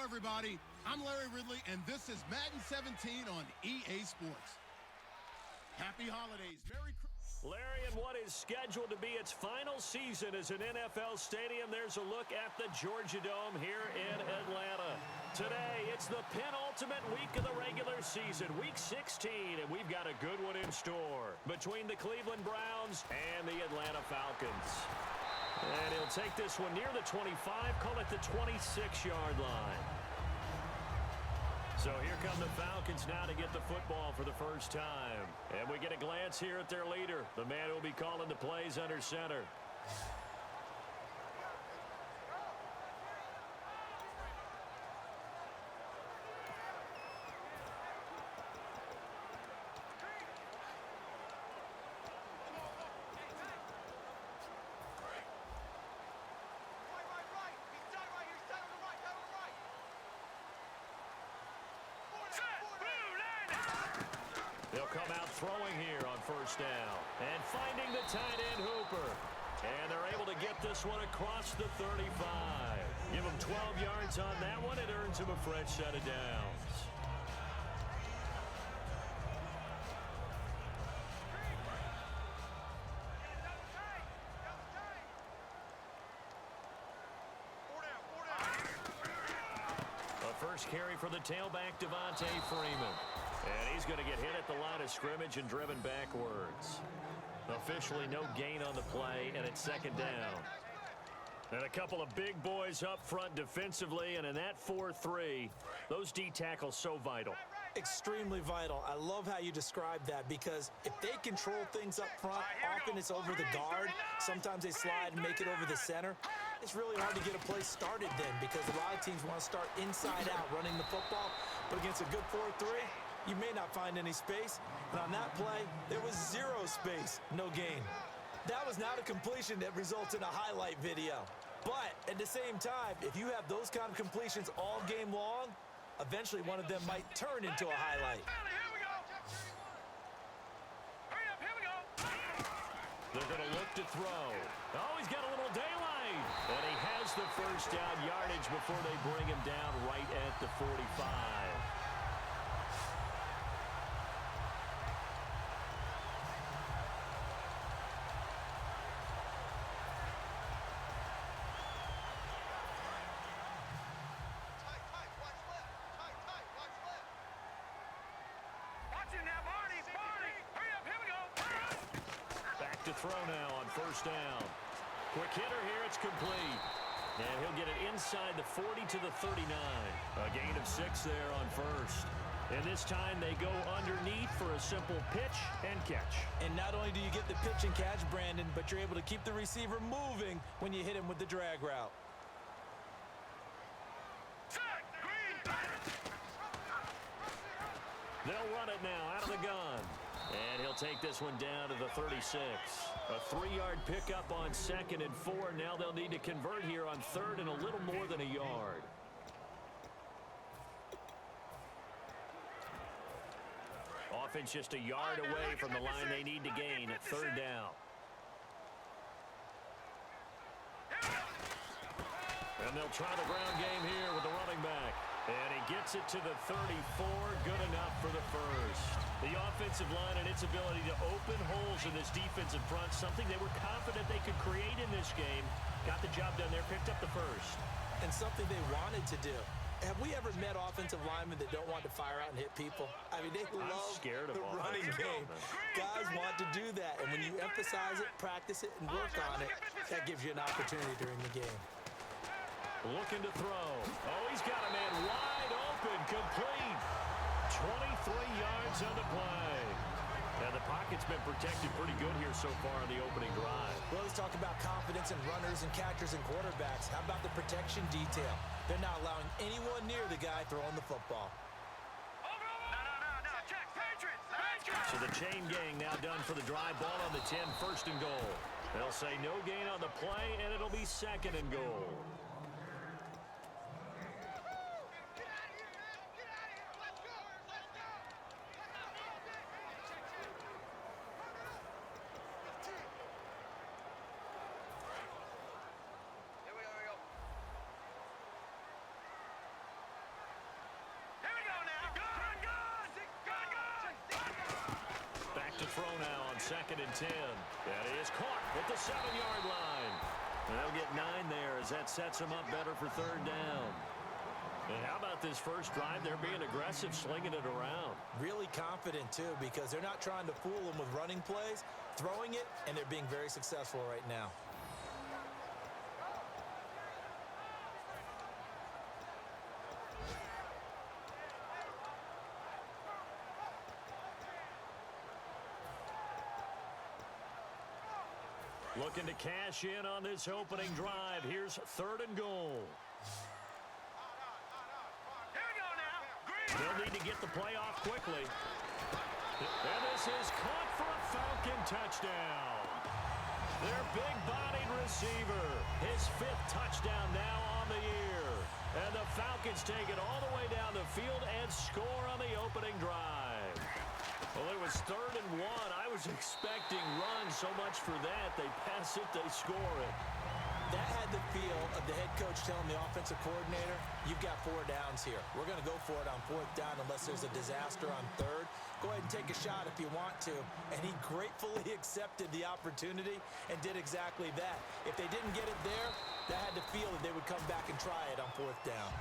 everybody. I'm Larry Ridley, and this is Madden 17 on EA Sports. Happy holidays. Merry Christmas. Larry, in what is scheduled to be its final season as an NFL stadium, there's a look at the Georgia Dome here in Atlanta. Today, it's the penultimate week of the regular season, Week 16, and we've got a good one in store between the Cleveland Browns and the Atlanta Falcons. And he'll take this one near the 25, call it the 26-yard line. So here come the Falcons now to get the football for the first time. And we get a glance here at their leader, the man who will be calling the plays under center. They'll come out throwing here on first down. And finding the tight end Hooper. And they're able to get this one across the 35. Give them 12 yards on that one. It earns him a fresh set of downs. A first carry for the tailback, Devontae Freeman. And he's going to get hit at the line of scrimmage and driven backwards. Officially no gain on the play, and it's second down. And a couple of big boys up front defensively, and in that 4-3, those D tackles so vital. Extremely vital. I love how you describe that, because if they control things up front, often it's over the guard. Sometimes they slide and make it over the center. It's really hard to get a play started then, because a lot of teams want to start inside out running the football. But against a good 4-3, you may not find any space. And on that play, there was zero space, no gain. That was not a completion that results in a highlight video. But at the same time, if you have those kind of completions all game long, eventually one of them might turn into a highlight. They're going to look to throw. Oh, he's got a little daylight. And he has the first down yardage before they bring him down right at the 45. To throw now on first down. Quick hitter here, it's complete. And he'll get it inside the 40 to the 39. A gain of 6 there on first. And this time they go underneath for a simple pitch and catch. And not only do you get the pitch and catch, Brandon, but you're able to keep the receiver moving when you hit him with the drag route. They'll run it now out of the gun. And he'll take this one down to the 36. A 3-yard pickup on 2nd and 4. Now they'll need to convert here on 3rd and a little more than a yard. Offense just a yard away from the line they need to gain at 3rd down. And they'll try the ground game here with the running back. And he gets it to the 34. Good enough for the first. The offensive line and its ability to open holes in this defensive front, something they were confident they could create in this game. Got the job done there, picked up the first. And something they wanted to do. Have we ever met offensive linemen that don't want to fire out and hit people? I mean, they love the running game. Guys want to do that. And when you emphasize it, practice it, and work on it, that gives you an opportunity during the game. Looking to throw. Oh, he's got a man wide open, complete. 23 yards on the play. And the pocket's been protected pretty good here so far on the opening drive. Well, let's talk about confidence in runners and catchers and quarterbacks. How about the protection detail? They're not allowing anyone near the guy throwing the football. No. Check. Patriots. So the chain gang now done for the drive. Ball on the 10, 1st and goal. They'll say no gain on the play, and it'll be 2nd and goal. throw now on 2nd and 10. And he is caught at the 7-yard line. They'll get 9 there as that sets them up better for 3rd down. And how about this first drive? They're being aggressive, slinging it around. Really confident, too, because they're not trying to fool them with running plays, throwing it, and they're being very successful right now. Looking to cash in on this opening drive. Here's 3rd and goal. Here we go now. Green. They'll need to get the play off quickly. And this is caught for a Falcon touchdown. Their big-bodied receiver. His 5th touchdown now on the year. And the Falcons take it all the way down the field and score on the opening drive. Well, it was 3rd and 1. I was expecting runs so much for that. They pass it, they score it. That had the feel of the head coach telling the offensive coordinator, you've got 4 downs here. We're going to go for it on 4th down unless there's a disaster on 3rd. Go ahead and take a shot if you want to. And he gratefully accepted the opportunity and did exactly that. If they didn't get it there, that had the feel that they would come back and try it on 4th down.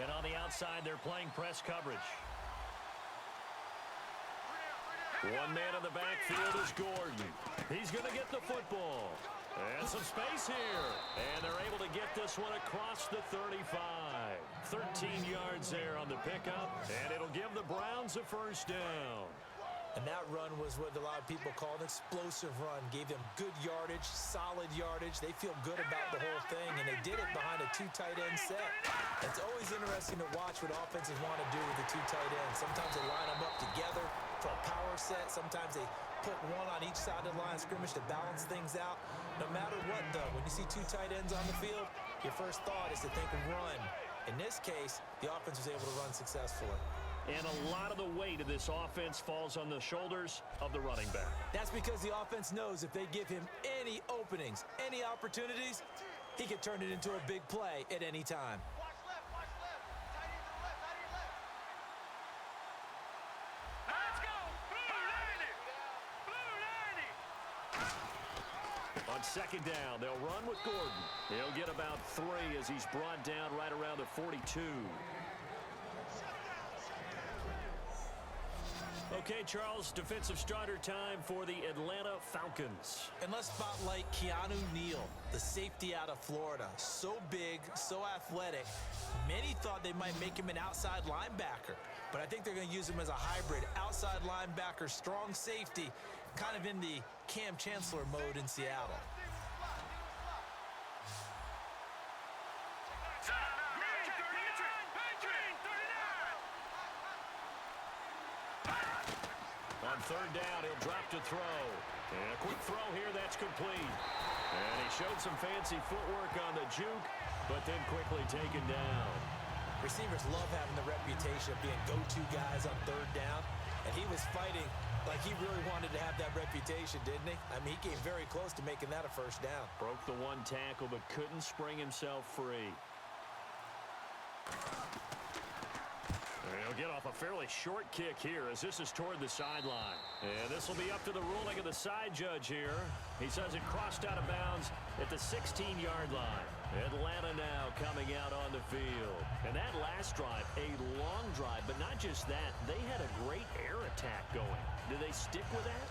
And on the outside, they're playing press coverage. 1 man in the backfield is Gordon. He's going to get the football. And some space here. And they're able to get this one across the 35. 13 yards there on the pickup. And it'll give the Browns a 1st down. And that run was what a lot of people call an explosive run. Gave them good yardage, solid yardage. They feel good about the whole thing, and they did it behind a 2 tight end set. It's always interesting to watch what offenses want to do with the 2 tight ends. Sometimes they line them up together for a power set. Sometimes they put one on each side of the line of scrimmage to balance things out. No matter what, though, when you see 2 tight ends on the field, your first thought is to think run. In this case, the offense was able to run successfully. And a lot of the weight of this offense falls on the shoulders of the running back. That's because the offense knows if they give him any openings, any opportunities, he can turn it into a big play at any time. Watch left, watch left. Tight end to the left, tight end left. Let's go. Blue 90. Blue 90. On 2nd down, they'll run with Gordon. He'll get about 3 as he's brought down right around the 42. Okay, Charles, defensive starter time for the Atlanta Falcons. And let's spotlight Keanu Neal, the safety out of Florida. So big, so athletic. Many thought they might make him an outside linebacker, but I think they're going to use him as a hybrid. Outside linebacker, strong safety, kind of in the Cam Chancellor mode in Seattle. On 3rd down, he'll drop to throw. And a quick throw here, that's complete. And he showed some fancy footwork on the juke, but then quickly taken down. Receivers love having the reputation of being go-to guys on 3rd down, and he was fighting like he really wanted to have that reputation, didn't he? I mean, he came very close to making that a 1st down. Broke the 1 tackle, but couldn't spring himself free. He'll get off a fairly short kick here as this is toward the sideline. And this will be up to the ruling of the side judge here. He says it crossed out of bounds at the 16-yard line. Atlanta now coming out on the field. And that last drive, a long drive, but not just that. They had a great air attack going. Do they stick with that?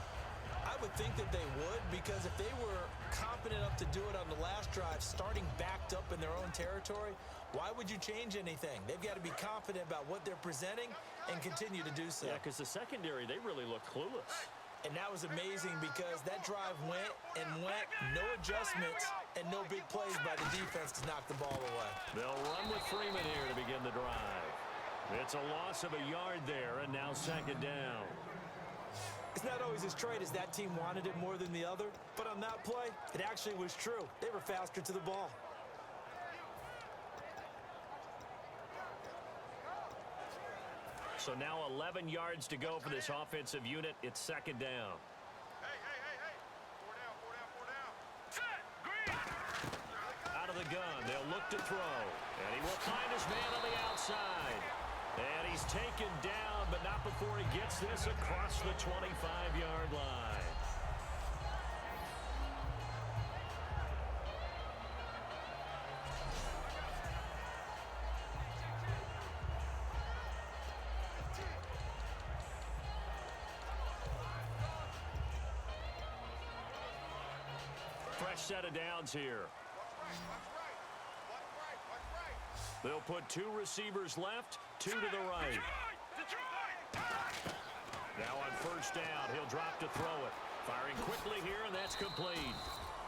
I would think that they would, because if they were confident enough to do it on the last drive, starting backed up in their own territory, why would you change anything? They've got to be confident about what they're presenting and continue to do so. Yeah, because the secondary, they really looked clueless. And that was amazing because that drive went and went, no adjustments, and no big plays by the defense to knock the ball away. They'll run with Freeman here to begin the drive. It's a loss of a yard there, and now 2nd down. It's not always as straight as that team wanted it more than the other, but on that play, it actually was true. They were faster to the ball. So now 11 yards to go for this offensive unit. It's second down. Hey. 4 down, 4 down, 4 down. Set. Green. Out of the gun, they'll look to throw. And he will find his man on the outside. And he's taken down, but not before he gets this across the 25-yard line. Fresh set of downs here. They'll put 2 receivers left, 2 to the right. Now on first down, he'll drop to throw it. Firing quickly here, and that's complete.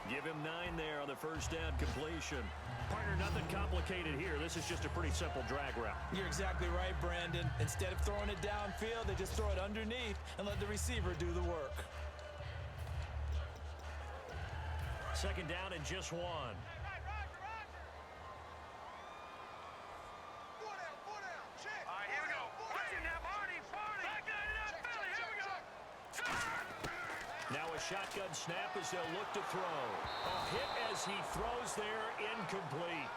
Give him 9 there on the first down completion. Partner, nothing complicated here. This is just a pretty simple drag route. You're exactly right, Brandon. Instead of throwing it downfield, they just throw it underneath and let the receiver do the work. Second down and just 1. Now a shotgun snap as they'll look to throw. A hit as he throws there, incomplete.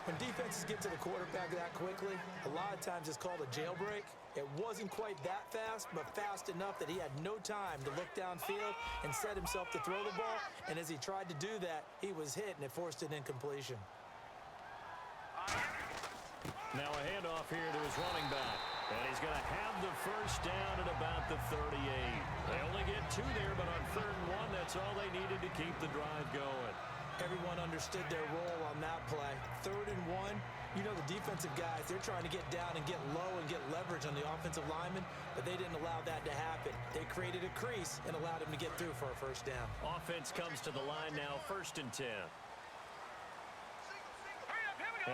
When defenses get to the quarterback that quickly, a lot of times it's called a jailbreak. It wasn't quite that fast, but fast enough that he had no time to look downfield and set himself to throw the ball. And as he tried to do that, he was hit, and it forced an incompletion. Now a handoff here to his running back. And he's going to have the first down at about the 38. They only get 2 there, but on 3rd and 1, that's all they needed to keep the drive going. Everyone understood their role on that play. 3rd and 1, you know the defensive guys, they're trying to get down and get low and get leverage on the offensive lineman, but they didn't allow that to happen. They created a crease and allowed him to get through for a first down. Offense comes to the line now, 1st and 10.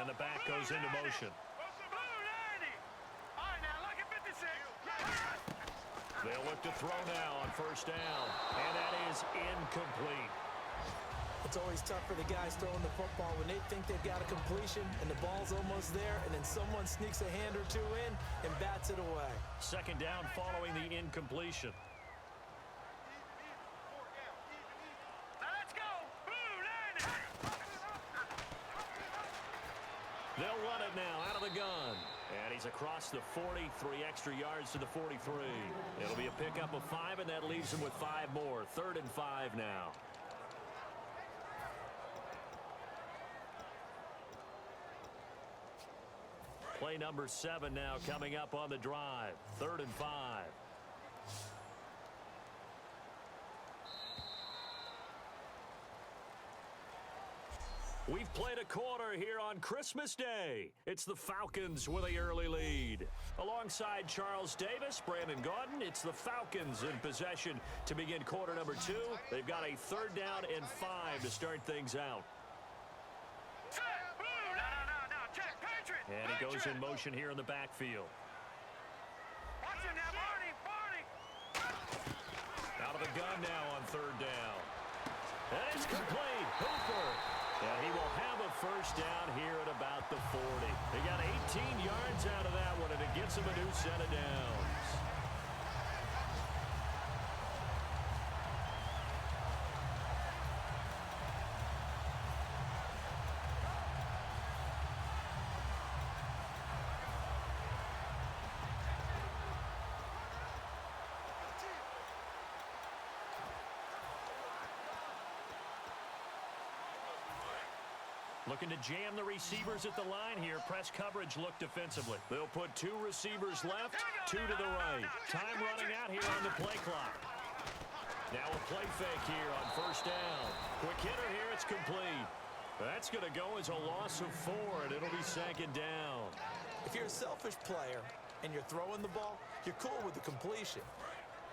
And the back goes into motion. They'll look to throw now on first down, and that is incomplete. It's always tough for the guys throwing the football when they think they've got a completion and the ball's almost there, and then someone sneaks a hand or 2 in and bats it away. Second down following the incompletion. Let's go. They'll run it now out of the gun. And he's across the 40, 3 extra yards to the 43. It'll be a pickup of 5, and that leaves him with 5 more. 3rd and 5 now. Play number 7 now coming up on the drive. 3rd and 5. We've played a quarter here on Christmas Day. It's the Falcons with the early lead. Alongside Charles Davis, Brandon Gaudin, it's the Falcons in possession to begin quarter number 2. They've got a 3rd down and 5 to start things out. And he goes in motion here in the backfield. Out of the gun now on 3rd down. And it's complete. Hooper. And he will have a first down here at about the 40. He got 18 yards out of that one, and it gets him a new set of downs. Looking to jam the receivers at the line here. Press coverage look defensively. They'll put 2 receivers left, 2 to the right. Time running out here on the play clock. Now a play fake here on first down. Quick hitter here, it's complete. That's going to go as a loss of 4, and it'll be 2nd down. If you're a selfish player and you're throwing the ball, you're cool with the completion.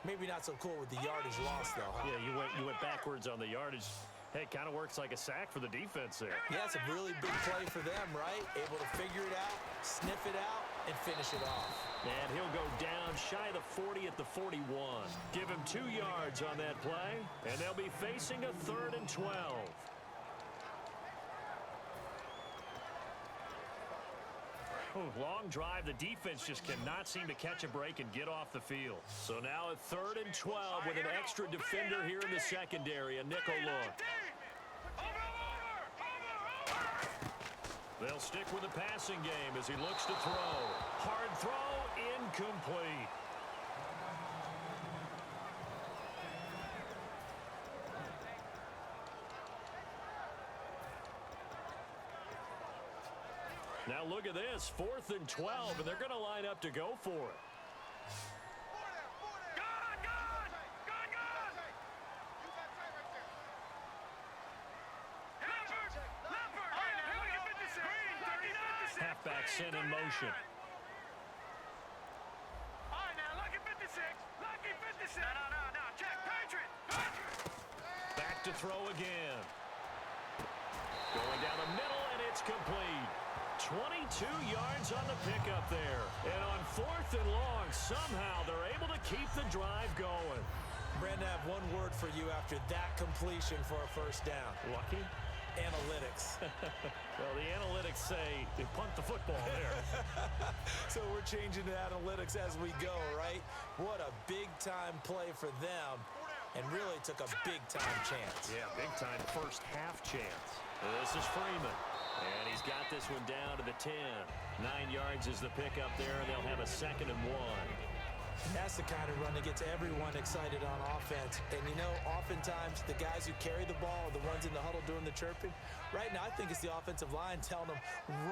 Maybe not so cool with the yardage loss, though, huh? Yeah, you went backwards on the yardage. Hey, it kind of works like a sack for the defense there. Yeah, it's a really big play for them, right? Able to figure it out, sniff it out, and finish it off. And he'll go down shy of the 40 at the 41. Give him 2 yards on that play, and they'll be facing a 3rd and 12. Long drive. The defense just cannot seem to catch a break and get off the field. So now a 3rd and 12 with an extra defender here in the secondary. A nickel look. They'll stick with the passing game as he looks to throw. Hard throw, incomplete. Now look at this, 4th and 12, and they're going to line up to go for it. Halfback sent in motion. All right, now, lucky 56. Lucky 56. No. Check. Patriot. Back to throw again. Going down the middle, and it's complete. 22 yards on the pickup there. And on 4th and long, somehow they're able to keep the drive going. Brandon, I have one word for you after that completion for a first down. Lucky? Analytics. Well, the analytics say they punt the football there. So we're changing to analytics as we go, right? What a big-time play for them, and really took a big-time chance. Yeah, big-time first half chance. This is Freeman. And he's got this one down to the 10. 9 yards is the pickup there, and they'll have a 2nd and 1. That's the kind of run that gets everyone excited on offense. And, you know, oftentimes the guys who carry the ball are the ones in the huddle doing the chirping. Right now, I think it's the offensive line telling them,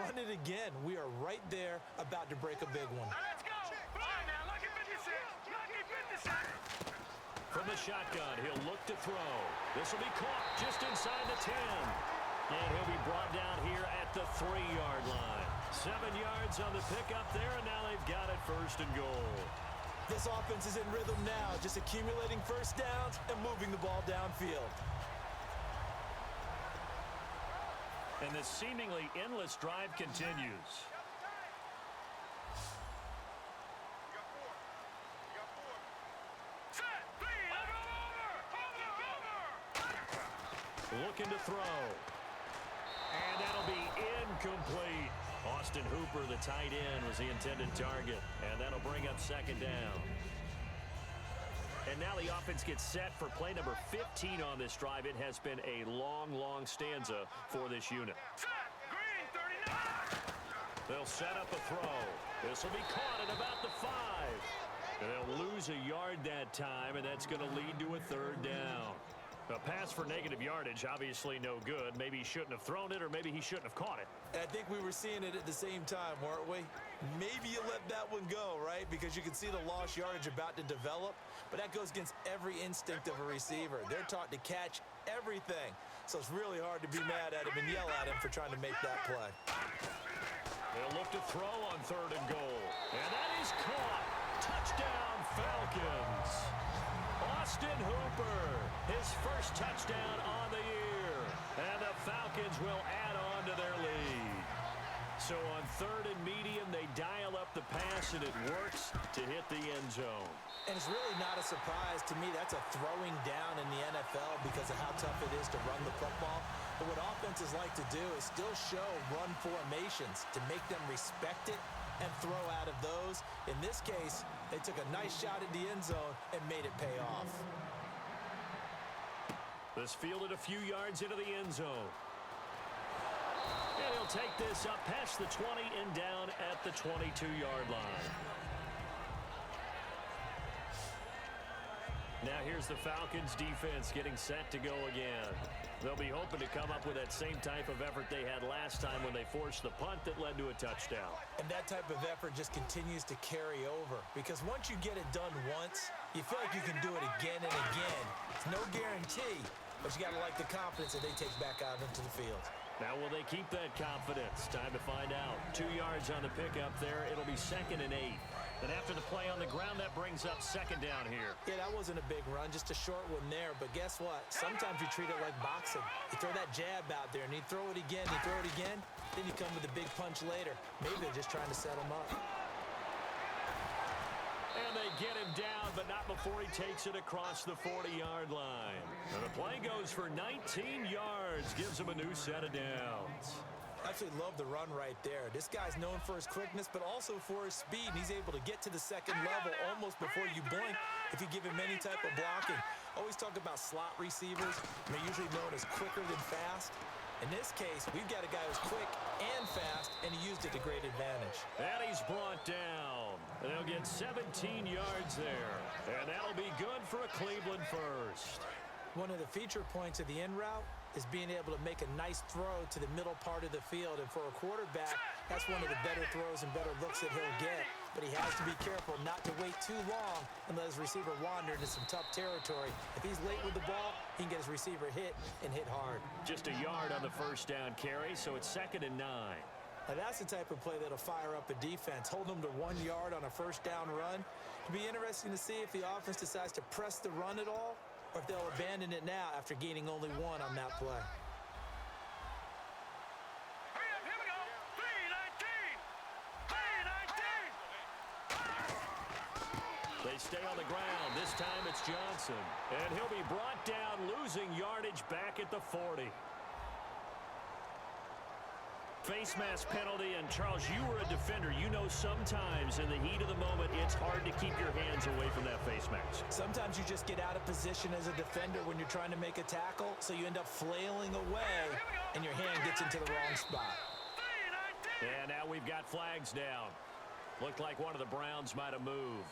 run it again. We are right there about to break a big one. Let's go. All right, now, lucky 56. Lucky 56. From the shotgun, he'll look to throw. This will be caught just inside the 10. And he'll be brought down here at the 3-yard line. 7 yards on the pickup there, and now they've got it 1st and goal. This offense is in rhythm now, just accumulating first downs and moving the ball downfield. And this seemingly endless drive continues. Looking to throw. And that'll be incomplete. Austin Hooper, the tight end, was the intended target. And that'll bring up 2nd down. And now the offense gets set for play number 15 on this drive. It has been a long stanza for this unit. Green, 39. They'll set up a throw. This will be caught at about the 5. And they'll lose a yard that time, and that's going to lead to a 3rd down. A pass for negative yardage, obviously no good. Maybe he shouldn't have thrown it, or maybe he shouldn't have caught it. I think we were seeing it at the same time, weren't we? Maybe you let that one go, right? Because you can see the lost yardage about to develop, but that goes against every instinct of a receiver. They're taught to catch everything, so it's really hard to be mad at him and yell at him for trying to make that play. They'll look to throw on 3rd and goal, and that is caught. Touchdown, Falcons. Austin Hooper, his first touchdown on the year. And the Falcons will add on to their lead. So on 3rd and medium, they dial up the pass, and it works to hit the end zone. And it's really not a surprise to me. That's a throwing down in the NFL because of how tough it is to run the football. But what offenses like to do is still show run formations to make them respect it and throw out of those. In this case, they took a nice shot at the end zone and made it pay off. This fielded a few yards into the end zone. And he'll take this up past the 20 and down at the 22-yard line. Now here's the Falcons defense getting set to go again. They'll be hoping to come up with that same type of effort they had last time when they forced the punt that led to a touchdown. And that type of effort just continues to carry over because once you get it done once, you feel like you can do it again and again. It's no guarantee, but you got to like the confidence that they take back out into the field. Now will they keep that confidence? Time to find out. 2 yards on the pickup there. It'll be 2nd and 8. And after the play on the ground, that brings up 2nd down here. Yeah, that wasn't a big run, just a short one there. But guess what? Sometimes you treat it like boxing. You throw that jab out there, and you throw it again, you throw it again, then you come with a big punch later. Maybe they're just trying to set him up. And they get him down, but not before he takes it across the 40-yard line. And the play goes for 19 yards, gives him a new set of downs. Absolutely love the run right there. This guy's known for his quickness, but also for his speed. And he's able to get to the second level almost before you blink if you give him any type of blocking. Always talk about slot receivers. They're usually known as quicker than fast. In this case, we've got a guy who's quick and fast, and he used it to great advantage. And he's brought down. They'll get 17 yards there. And that'll be good for a Cleveland first. One of the feature points of the in route is being able to make a nice throw to the middle part of the field. And for a quarterback, that's one of the better throws and better looks that he'll get. But he has to be careful not to wait too long and let his receiver wander into some tough territory. If he's late with the ball, he can get his receiver hit and hit hard. Just a yard on the first down carry, so it's 2nd and 9. Now that's the type of play that'll fire up a defense. Hold them to 1 yard on a first down run. It'll be interesting to see if the offense decides to press the run at all, or if they'll abandon it now after gaining only 1 on that play. Here we go. 3-19. 3-19. They stay on the ground. This time it's Johnson. And he'll be brought down, losing yardage back at the 40. Face mask penalty, and Charles, you were a defender. You know sometimes in the heat of the moment, it's hard to keep your hands away from that face mask. Sometimes you just get out of position as a defender when you're trying to make a tackle, so you end up flailing away, and your hand gets into the wrong spot. And now we've got flags down. Looked like one of the Browns might have moved.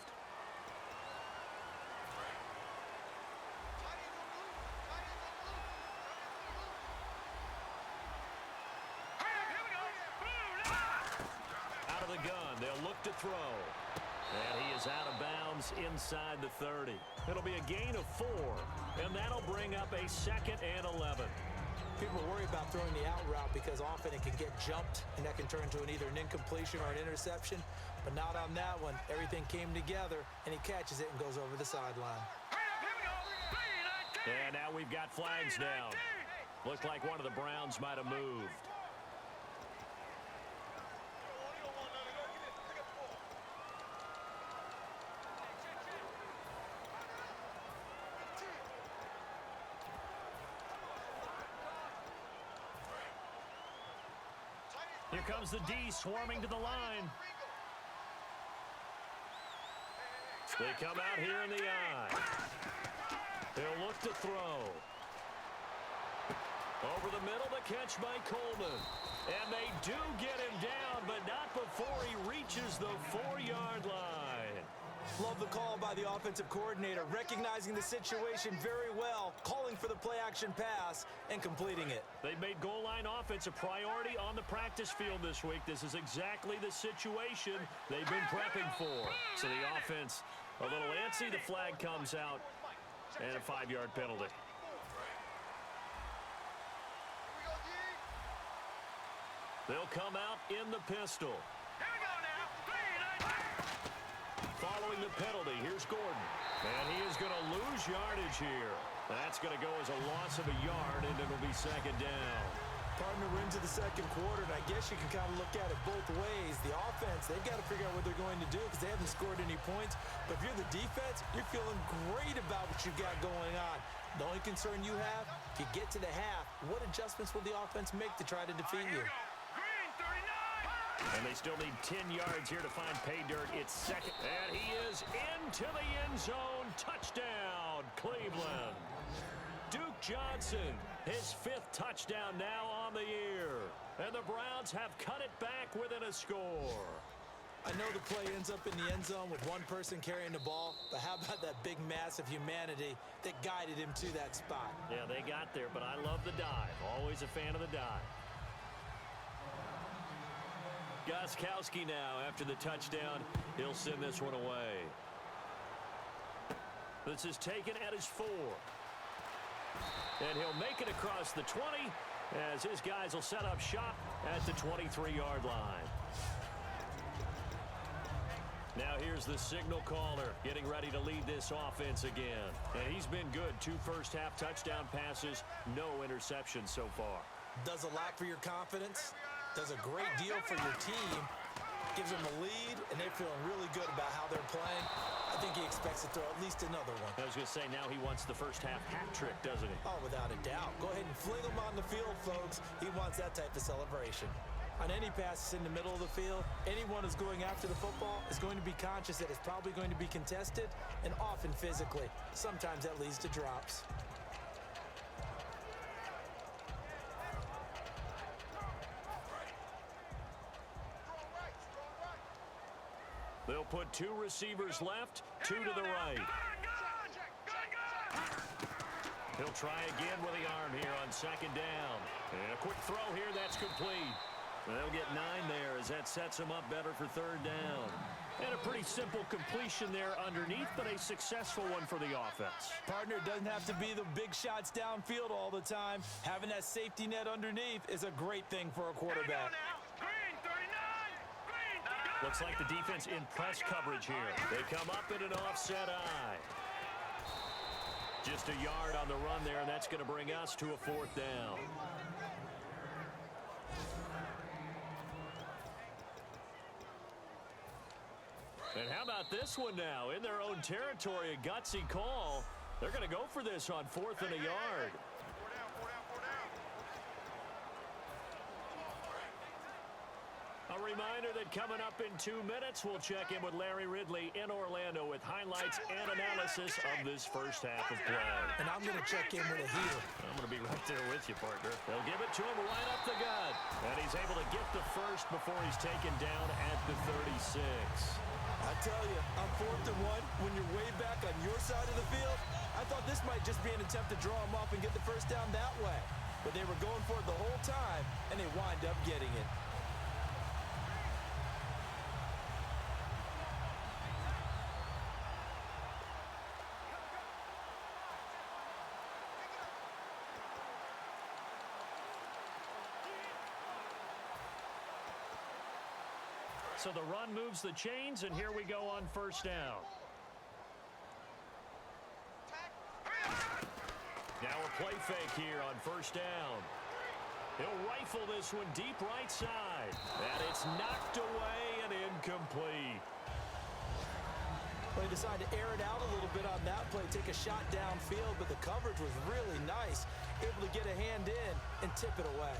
Out of the gun, they'll look to throw. And he is out of bounds inside the 30. It'll be a gain of 4, and that'll bring up a 2nd and 11. People worry about throwing the out route because often it can get jumped, and that can turn into either an incompletion or an interception. But not on that one. Everything came together, and he catches it and goes over the sideline. And now we've got flags down. Looked like one of the Browns might have moved. Here comes the D swarming to the line. They come out here in the eye. They'll look to throw. Over the middle, the catch by Coleman. And they do get him down, but not before he reaches the 4-yard line. Love the call by the offensive coordinator, recognizing the situation very well, calling for the play-action pass, and completing it. They've made goal line offense a priority on the practice field this week. This is exactly the situation they've been prepping for. So the offense a little antsy. The flag comes out, and a 5-yard penalty. They'll come out in the pistol. Following the penalty, here's Gordon. And he is going to lose yardage here. That's going to go as a loss of a yard, and it'll be 2nd down. Partner, we're into the second quarter, and I guess you can kind of look at it both ways. The offense, they've got to figure out what they're going to do because they haven't scored any points. But if you're the defense, you're feeling great about what you've got going on. The only concern you have, if you get to the half, what adjustments will the offense make to try to defeat you? And they still need 10 yards here to find pay dirt. It's 2nd. And he is into the end zone. Touchdown, Cleveland. Duke Johnson, his 5th touchdown now on the year. And the Browns have cut it back within a score. I know the play ends up in the end zone with one person carrying the ball, but how about that big mass of humanity that guided him to that spot? Yeah, they got there, but I love the dive. Always a fan of the dive. Gostkowski now, after the touchdown, he'll send this one away. This is taken at his 4. And he'll make it across the 20 as his guys will set up shop at the 23-yard line. Now here's the signal caller getting ready to lead this offense again. And he's been good. 2 first-half touchdown passes, no interceptions so far. Does a lot for your confidence. Does a great deal for your team. gives them a lead, and they're feeling really good about how they're playing. I think he expects to throw at least another one. I was going to say, now he wants the first half hat trick, doesn't he? Oh, without a doubt. Go ahead and fling him on the field, folks. He wants that type of celebration. On any passes in the middle of the field, anyone who's going after the football is going to be conscious that it's probably going to be contested, and often physically. Sometimes that leads to drops. They'll put two receivers left, two to the right. He'll try again with the arm here on second down. And a quick throw here, that's complete. They'll get 9 there as that sets them up better for third down. And a pretty simple completion there underneath, but a successful one for the offense. Partner, it doesn't have to be the big shots downfield all the time. Having that safety net underneath is a great thing for a quarterback. Looks like the defense in press coverage here. They come up in an offset eye. Just a yard on the run there, and that's going to bring us to a fourth down. And how about this one now? In their own territory, a gutsy call. They're going to go for this on 4th and a yard. A reminder that coming up in 2 minutes, we'll check in with Larry Ridley in Orlando with highlights and analysis of this first half of play. And I'm going to check in with a heater. I'm going to be right there with you, partner. They'll give it to him right up the gut. And he's able to get the first before he's taken down at the 36. I tell you, on 4th and 1, when you're way back on your side of the field, I thought this might just be an attempt to draw him up and get the first down that way. But they were going for it the whole time, and they wind up getting it. So the run moves the chains, and here we go on first down. Now a play fake here on first down. He'll rifle this one deep right side. And it's knocked away and incomplete. Well, he decided to air it out a little bit on that play, take a shot downfield, but the coverage was really nice. Able to get a hand in and tip it away.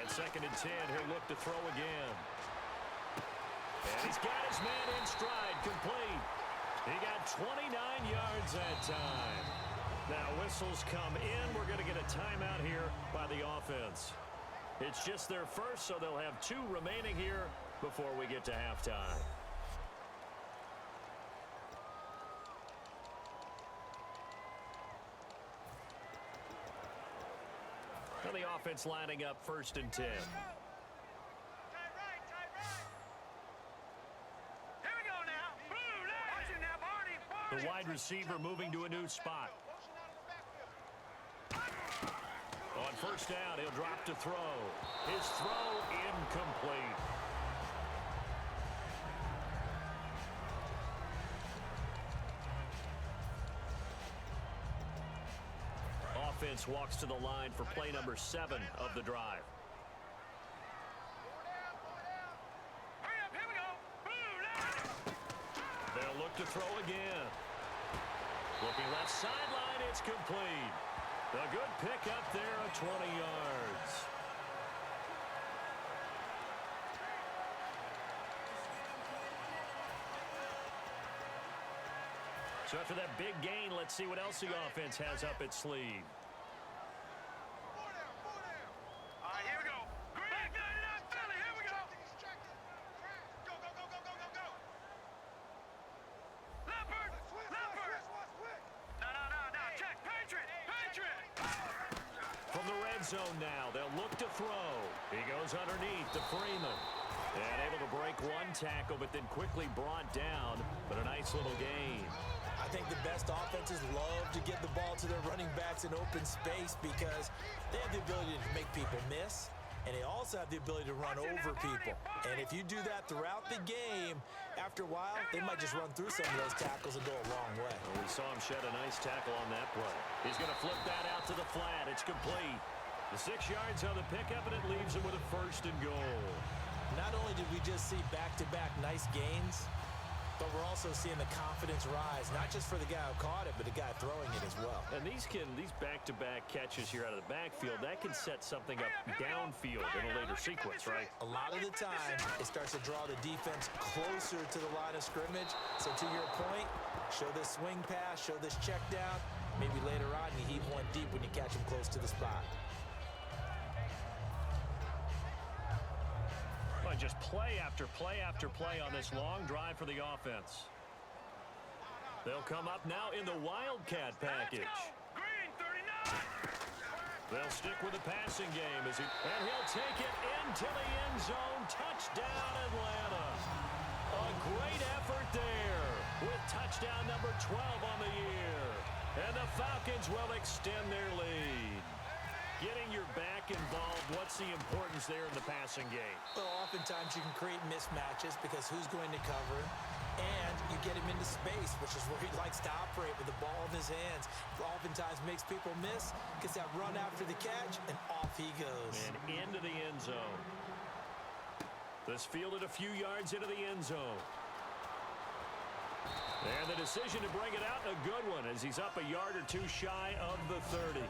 Second and 10, he'll look to throw again. And he's got his man in stride, complete. He got 29 yards that time. Now whistles come in. We're going to get a timeout here by the offense. It's just their first, so they'll have 2 remaining here before we get to halftime. The offense lining up 1st and 10. Here we go now. The wide receiver moving to a new spot. On first down, he'll drop to throw. His throw incomplete. Offense walks to the line for play number 7 of the drive. They'll look to throw again. Looking left sideline, it's complete. A good pick up there at 20 yards. So after that big gain, let's see what else the offense has up its sleeve. All right, here we go. Back 99 Philly, here we go. Go, go, go, go, go, go, go. Leopard, Leopard. No, check, Patriot, Patriot. From the red zone now, they'll look to throw. He goes underneath to Freeman. And able to break one tackle, but then quickly brought down. But a nice little gain. I I think the best offenses love to get the ball to their running backs in open space because they have the ability to make people miss, and they also have the ability to run over people. And if you do that throughout the game, after a while, they might just run through some of those tackles and go a long way. Well, we saw him shed a nice tackle on that play. He's going to flip that out to the flat. It's complete. The 6 yards on the pickup, and it leaves him with a 1st and goal. Not only did we just see back-to-back nice gains, but we're also seeing the confidence rise, not just for the guy who caught it, but the guy throwing it as well. And these back-to-back catches here out of the backfield, that can set something up downfield in a later sequence, right? A lot of the time, it starts to draw the defense closer to the line of scrimmage. So to your point, show this swing pass, show this check down. Maybe later on, you heave one deep when you catch him close to the spot. Just play after play after play on this long drive for the offense. They'll come up now in the Wildcat package. Green 39. They'll stick with the passing game and he'll take it into the end zone. Touchdown, Atlanta. A great effort there with touchdown number 12 on the year. And the Falcons will extend their lead. Getting your back involved, what's the importance there in the passing game? Well, oftentimes you can create mismatches because who's going to cover him, and you get him into space, which is where he likes to operate with the ball in his hands. Oftentimes makes people miss, gets that run after the catch, and off he goes. And into the end zone. This fielded a few yards into the end zone. And the decision to bring it out, a good one, as he's up a yard or two shy of the 30.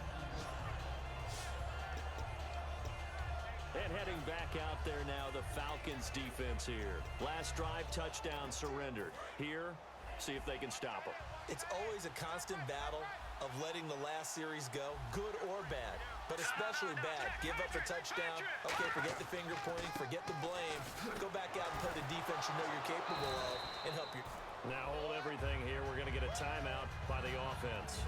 And heading back out there now, the Falcons defense here. Last drive, touchdown surrendered. Here, see if they can stop them. It's always a constant battle of letting the last series go, good or bad, but especially bad. Give up a touchdown. Okay, forget the finger pointing, forget the blame. Go back out and play the defense you know you're capable of and help you. Now hold everything here. We're going to get a timeout by the offense.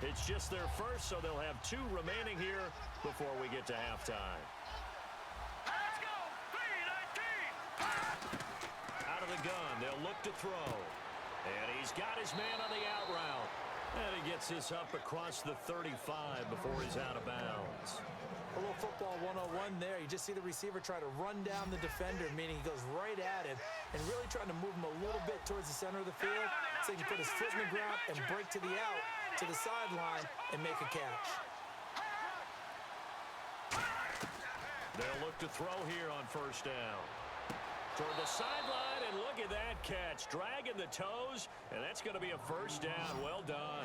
It's just their first, so they'll have 2 remaining here before we get to halftime. Let's go. 3-19. Out of the gun, they'll look to throw. And he's got his man on the out route. And he gets this up across the 35 before he's out of bounds. A little football 101 there. You just see the receiver try to run down the defender, meaning he goes right at him and really trying to move him a little bit towards the center of the field so he can put his foot in the ground and break to the out, to the sideline, and make a catch. They'll look to throw here on first down. Toward the sideline, and look at that catch. Dragging the toes, and that's going to be a first down. Well done.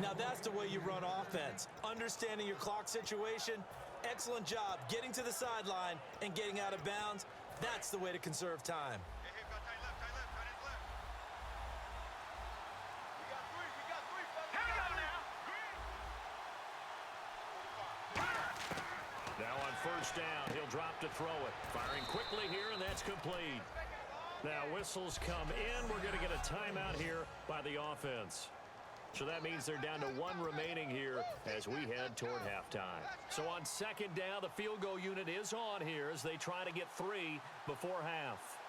Now that's the way you run offense. Understanding your clock situation. Excellent job getting to the sideline and getting out of bounds. That's the way to conserve time. Now on first down, he'll drop to throw it. Firing quickly here, and that's complete. Now whistles come in. We're going to get a timeout here by the offense. So that means they're down to 1 remaining here as we head toward halftime. So on second down, the field goal unit is on here as they try to get 3 before half.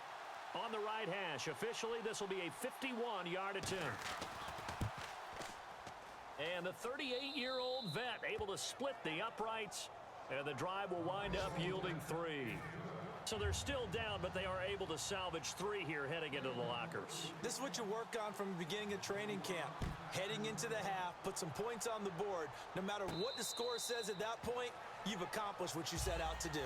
On the right hash, officially this will be a 51-yard attempt. And the 38-year-old vet able to split the uprights, and the drive will wind up yielding 3. So they're still down, but they are able to salvage 3 here heading into the lockers. This is what you work on from the beginning of training camp. Heading into the half, put some points on the board. No matter what the score says at that point, you've accomplished what you set out to do.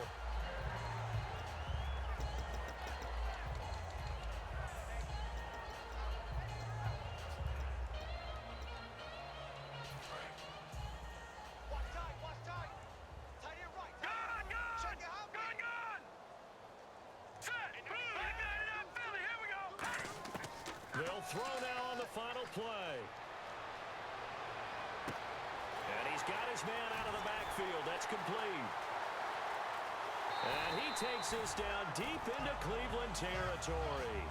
They'll throw now on the final play. And he's got his man out of the backfield. That's complete. And he takes this down deep into Cleveland territory.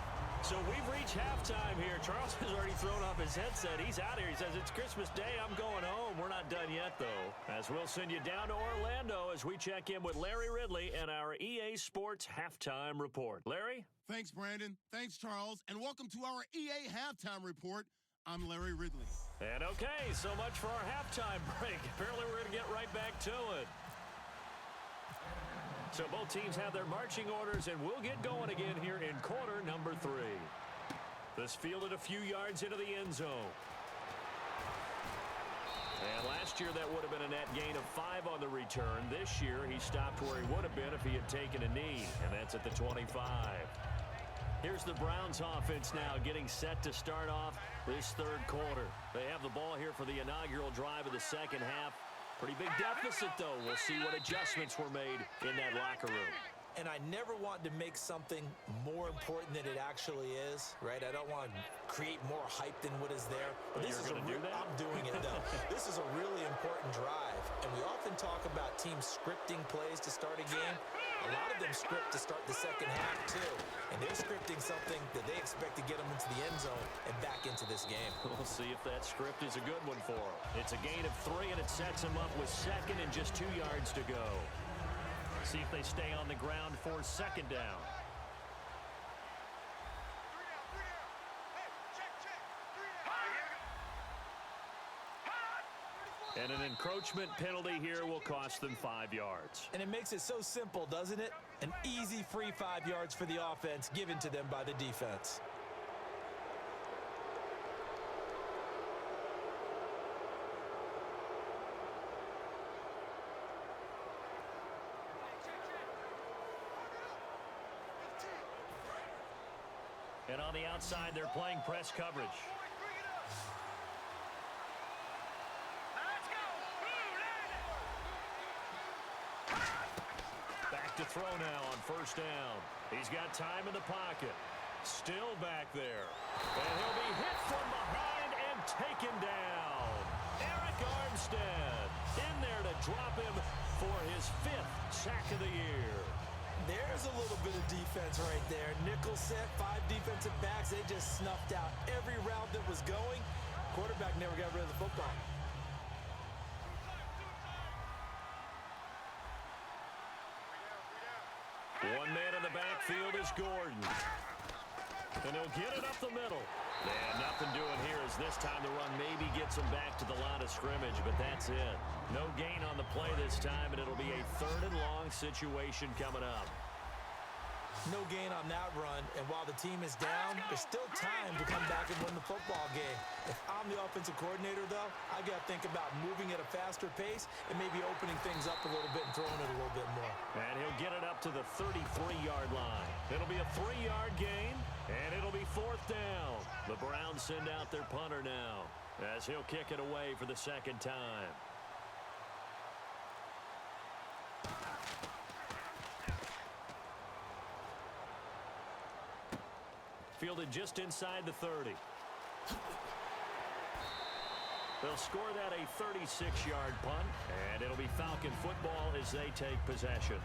So we've reached halftime here. Charles has already thrown off his headset. He's out here. He says, it's Christmas Day. I'm going home. We're not done yet, though. As we'll send you down to Orlando as we check in with Larry Ridley and our EA Sports Halftime Report. Larry? Thanks, Brandon. Thanks, Charles. And welcome to our EA Halftime Report. I'm Larry Ridley. And okay, so much for our halftime break. Apparently we're going to get right back to it. So both teams have their marching orders, and we'll get going again here in quarter number 3. This fielded a few yards into the end zone. And last year that would have been a net gain of 5 on the return. This year he stopped where he would have been if he had taken a knee, and that's at the 25. Here's the Browns offense now getting set to start off this third quarter. They have the ball here for the inaugural drive of the second half. Pretty big deficit, though. We'll see what adjustments were made in that locker room. And I never want to make something more important than it actually is, right? I don't want to create more hype than what is there. But this is I'm doing it, though. This is a really important drive. And we often talk about teams scripting plays to start a game. A lot of them script to start the second half, too. And they're scripting something that they expect to get them into the end zone and back into this game. We'll see if that script is a good one for them. It's a gain of 3, and it sets them up with second and just 2 yards to go. See if they stay on the ground for second down. And an encroachment penalty here will cost them 5 yards. And it makes it so simple, doesn't it? An easy free 5 yards for the offense given to them by the defense. And on the outside, they're playing press coverage. Back to throw now on first down. He's got time in the pocket. Still back there. And he'll be hit from behind and taken down. Eric Armstead in there to drop him for his 5th sack of the year. There's a little bit of defense right there. Nickel set, 5 defensive backs. They just snuffed out every route that was going. Quarterback never got rid of the football. One man in the backfield is Gordon. And he'll get it up the middle. And nothing doing here as this time the run maybe gets him back to the line of scrimmage, but that's it. No gain on the play this time, and it'll be a 3rd and long situation coming up. No gain on that run, and while the team is down, there's still time to come back and win the football game. If I'm the offensive coordinator, though, I got to think about moving at a faster pace and maybe opening things up a little bit and throwing it a little bit more. And he'll get it up to the 33-yard line. It'll be a 3-yard gain, and it'll be 4th down. The Browns send out their punter now as he'll kick it away for the second time. Fielded just inside the 30. They'll score that a 36-yard punt, and it'll be Falcon football as they take possession.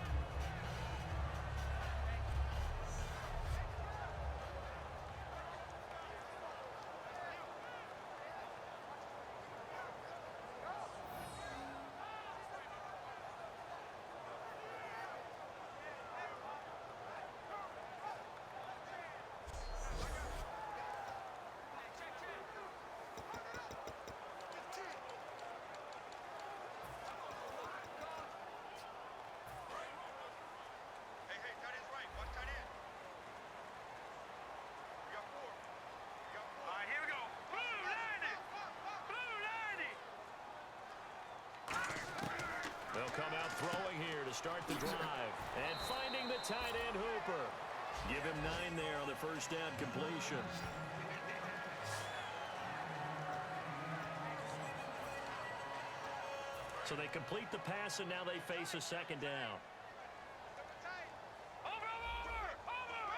Come out throwing here to start the drive. And finding the tight end Hooper. Give him 9 there on the first down completion. So they complete the pass, and now they face a second down. Over!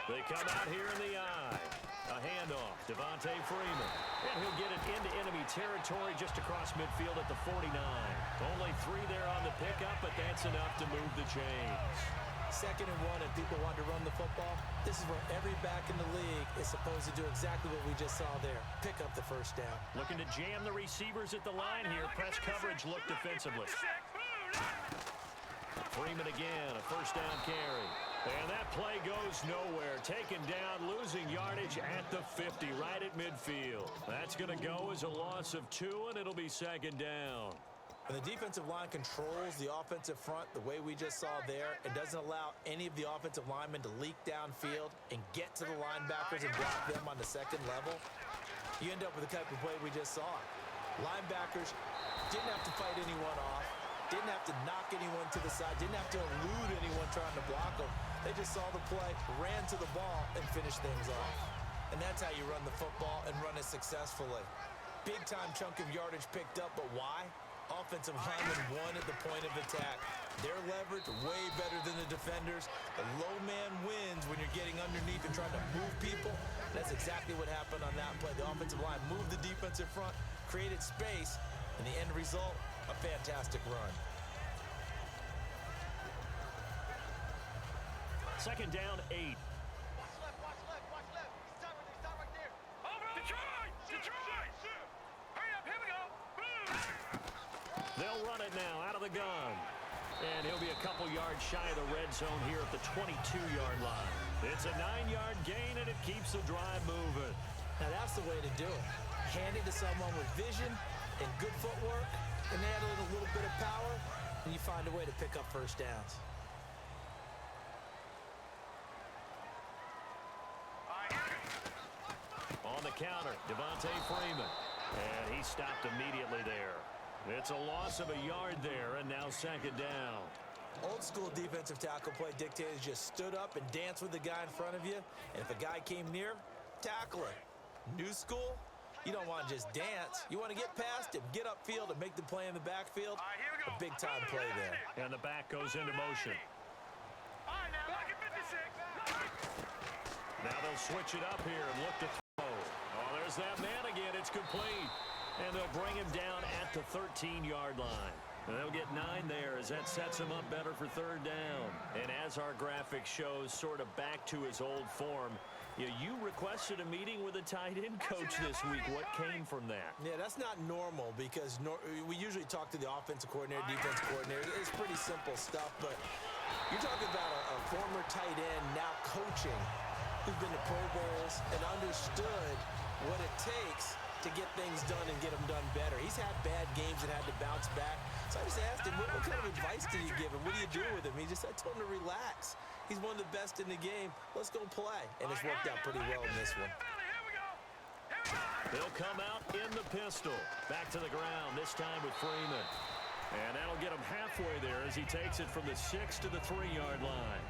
They come out here in the eye. A handoff, Devontae Freeman. And he'll get it into enemy territory just across midfield at the 49. Only 3 there on the pickup, but that's enough to move the chains. 2nd and 1, and people want to run the football. This is where every back in the league is supposed to do exactly what we just saw there. Pick up the first down. Looking to jam the receivers at the line here. Press coverage, look defensively. Freeman again, a first down carry. And that play goes nowhere. Taken down, losing yardage at the 50, right at midfield. That's going to go as a loss of 2, and it'll be 2nd down. And the defensive line controls the offensive front the way we just saw there. It doesn't allow any of the offensive linemen to leak downfield and get to the linebackers and block them on the 2nd level. You end up with the type of play we just saw. Linebackers didn't have to fight anyone off, didn't have to knock anyone to the side, didn't have to elude anyone trying to block them. They just saw the play, ran to the ball, and finished things off. And that's how you run the football and run it successfully. Big-time chunk of yardage picked up, but why? Offensive linemen won at the point of attack. Their leverage way better than the defenders. The low man wins when you're getting underneath and trying to move people. That's exactly what happened on that play. The offensive line moved the defensive front, created space, and the end result, a fantastic run. 2nd down, 8. Watch left, watch left, watch left. Stop right there. Over! Detroit! Detroit! Hurry up, here we go. They'll run it now out of the gun. And he'll be a couple yards shy of the red zone here at the 22-yard line. It's a 9-yard gain, and it keeps the drive moving. Now that's the way to do it. Hand it to someone with vision and good footwork, and add a little bit of power, and you find a way to pick up first downs. On the counter, Devontae Freeman. And he stopped immediately there. It's a loss of a yard there, and now 2nd down. Old school defensive tackle play dictators just stood up and danced with the guy in front of you, and if a guy came near, tackle him. New school, you don't want to just dance. You want to get past him, get upfield, and make the play in the backfield. A big-time play there. And the back goes into motion. All right, now, back at 56. Now they'll switch it up here and look to throw. Oh, there's that man again. It's complete. And they'll bring him down at the 13-yard line. And they'll get 9 there as that sets him up better for 3rd down. And as our graphic shows, sort of back to his old form, you requested a meeting with a tight end coach this week. What came from that? Yeah, that's not normal because we usually talk to the offensive coordinator, defense coordinator. It's pretty simple stuff, but you're talking about a former tight end now coaching who's been to Pro Bowls and understood what it takes to get things done and get them done better. He's had bad games and had to bounce back. So I just asked him, what kind of advice did you give him? What do you do with him? I told him to relax. He's one of the best in the game. Let's go play. And it's worked out pretty well in this one. They'll come out in the pistol. Back to the ground, this time with Freeman. And that'll get him halfway there as he takes it from the 6 to the 3-yard line.